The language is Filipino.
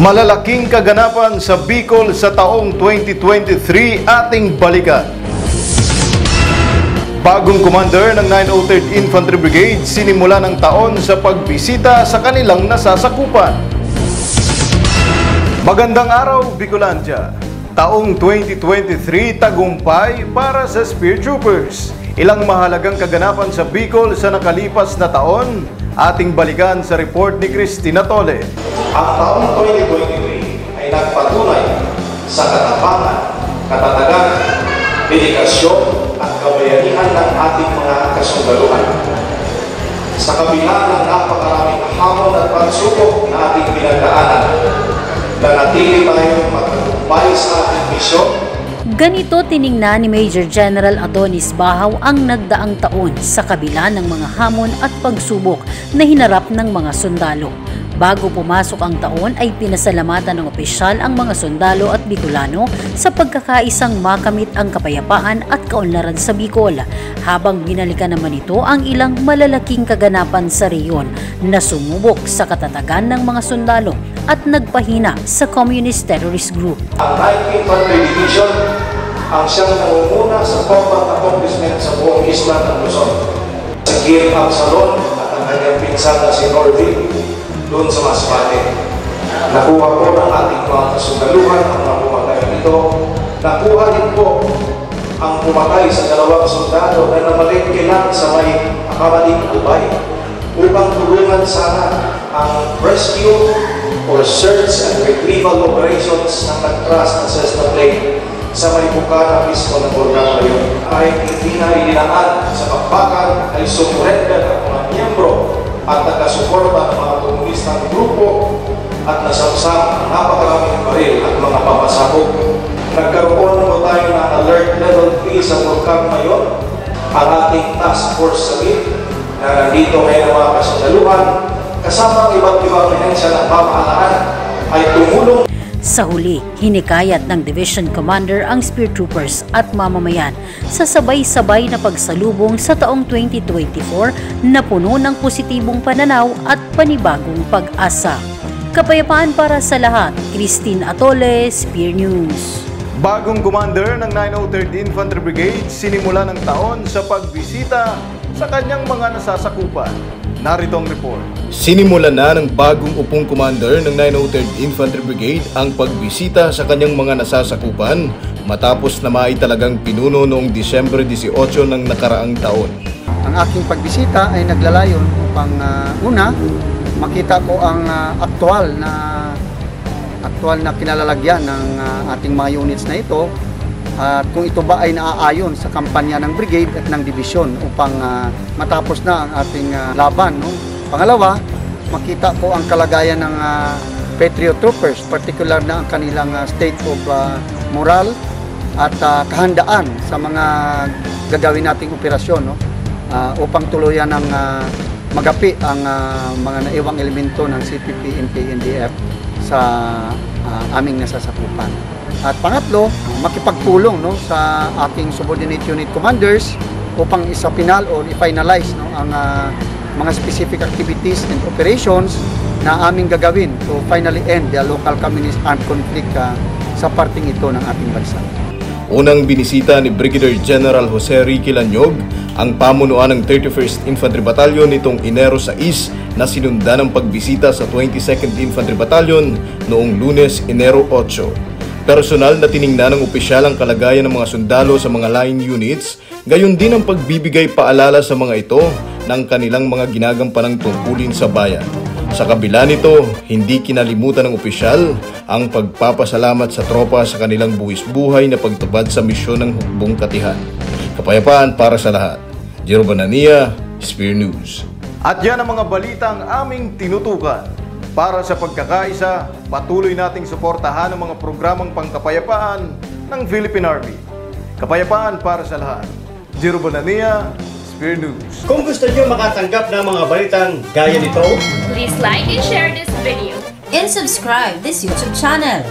Malalaking kaganapan sa Bicol sa taong 2023 ating balikan. Bagong commander ng 903rd Infantry Brigade sinimula ng taon sa pagbisita sa kanilang nasasakupan. Magandang araw, Bicolandia! Taong 2023 tagumpay para sa Spear Troopers. Ilang mahalagang kaganapan sa Bicol sa nakalipas na taon, ating balikan sa report ni Cristina Tolle. Ang taong 2023 ay nagpatunay sa katapangan, katatagan, dedikasyon at kabayanihan ng ating mga kasundaluhan. Sa kabila ng napakaraming hamon at pagsubok na ating pinagdaanan, nanatili tayong magtagumpay sa ating misyon. Ganito tiningnan ni Major General Adonis Bahaw ang nagdaang taon sa kabila ng mga hamon at pagsubok na hinarap ng mga sundalo. Bago pumasok ang taon ay pinasalamatan ng opisyal ang mga sundalo at Bicolano sa pagkakaisang makamit ang kapayapaan at kaunlaran sa Bicol, habang binalikan naman ito ang ilang malalaking kaganapan sa reyon na sumubok sa katatagan ng mga sundalo at nagpahina sa Communist Terrorist Group. Ang 19th Infantry Division ang siyang nangunguna sa combat accomplishment sa buong isla ng Luzon. Si Gil Absalon at ang kanyang pinsan na si Norville doon sa Masbate. Nakuha po ng ating mga kasundaluhan ang mga pumatay nito. Nakuha din po ang pumatay sa dalawang sundalo na namalengke lang sa may Akamaling Albay upang tulungan sana ang rescue or search and retrieval operations ng nag-crash na Cessna plane sa may bukana mismo ng programa yun. Kahit hindi na ilinaan sa pagbakan ay sumurender ang mga miyembro at nagkasuporta ng mga komunistang grupo at nasabsang ang napakaraming baril at mga papasabog. Nagkaroon mo tayo ng alert level 3 sa program ngayon. Ang ating task force sa BID na nandito ngayon ang mga kasundaluhan kasama ang iba't ibang ahensya ng pamahalaan ay tumulong. Sa huli, hinikayat ng Division Commander ang Spear Troopers at mamamayan sa sabay-sabay na pagsalubong sa taong 2024 na puno ng positibong pananaw at panibagong pag-asa. Kapayapaan para sa lahat, Cristina Tolle, Spear News. Bagong commander ng 903rd Infantry Brigade sinimula ng taon sa pagbisita sa kanyang mga nasasakupan. Narito ang report. Sinimula na ng bagong upong commander ng 903rd Infantry Brigade ang pagbisita sa kanyang mga nasasakupan matapos na maitalagang pinuno noong Disyembre 18 ng nakaraang taon. Ang aking pagbisita ay naglalayon upang una, makita ko ang aktual na kinalalagyan ng ating mga units na ito at kung ito ba ay naaayon sa kampanya ng brigade at ng division upang matapos na ang ating laban. No? Pangalawa, makita ko ang kalagayan ng Patriot Troopers, particular na ang kanilang state of moral at kahandaan sa mga gagawin nating operasyon, no? Upang tuluyan ng magapi ang mga naiwang elemento ng CPP, NP, NDF sa aming nasasakupan. At pangatlo, makipagtulong, no, sa ating subordinate unit commanders upang isapinal o i-finalize, no, ang mga specific activities and operations na aming gagawin to finally end the local communist armed conflict sa parting ito ng ating bansa. Unang binisita ni Brigadier General Jose Ricky Lanyog ang pamunuan ng 31st Infantry Battalion nitong Enero 6 na sinundan ng pagbisita sa 22nd Infantry Battalion noong Lunes, Enero 8. Personal na tiningnan ng opisyal ang kalagayan ng mga sundalo sa mga line units, gayon din ang pagbibigay paalala sa mga ito ng kanilang mga ginagampanang tungkulin sa bayan. Sa kabila nito, hindi kinalimutan ng opisyal ang pagpapasalamat sa tropa sa kanilang buwis buhay na pagtupad sa misyon ng hukbong katihan. Kapayapaan para sa lahat. Jero Banania, Spear News. At yan ang mga balitang aming tinutukan. Para sa pagkakaisa, patuloy nating suportahan ang mga programang pangkapayapaan ng Philippine Army. Kapayapaan para sa lahat. Jero Banania, Spear News. Kung gusto niyo makatanggap ng mga balitang gaya nito, please like and share this video. And subscribe this YouTube channel.